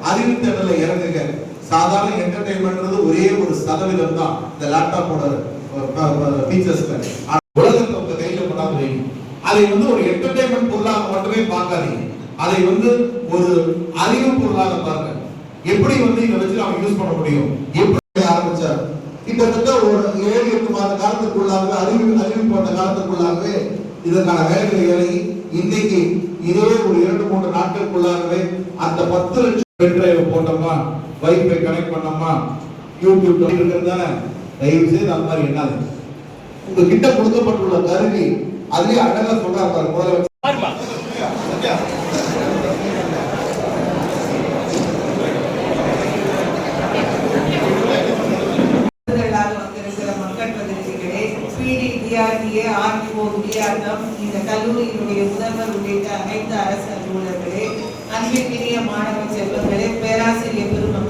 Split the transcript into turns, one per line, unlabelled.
அறிவுத்தேடல இறங்குங்க. சாதாரண என்டர்டைன்மெண்ட் ஒரே ஒரு சதவீதம் தான் இந்த லேப்டாப்போட ஃபீச்சர்ஸ். உலகத்தை உங்க கையில கொண்டாந்து வைங்க. அதை ஒரு என்டர்டைன்மெண்ட் பொருளாக மட்டுமே பார்க்காதீங்க. அதை ஒரு அறிவு பொருளாக பாருங்க. எப்படி இதை வச்சு நாம யூஸ் பண்ண முடியும், எப்படி ஆரம்பிச்சார். கிட்டத்தட்ட ஒரு 7-8 மாத காலத்துக்குள்ளாகவே அறிவு போட்ட காலத்துக்குள்ளாகவே இதற்கான வேலைகளை இறங்கி இன்னைக்கு இதே ஒரு 2-3 நாட்களுக்குள்ளாகவே அந்த 10 லட்சம் பென்ட்ரைவ் போட்டோமா, வைஃபை கனெக்ட் பண்ணோமா, யூடியூப் இருக்கிறது தானே. தயவு செய்து அந்த மாதிரி என்னாது உங்ககிட்ட கொடுக்கப்பட்டுள்ள கருவி அதுலயே அழகா சொல்றாரு பாரு. முதல்ல
இந்த கல்லூரியினுடைய முதல்வர் உள்ளிட்ட அனைத்து அரசு அலுவலர்களே, அன்பிற்கினிய மாணவ செல்வங்களே, பேராசிரியர் பெருமக்கள்.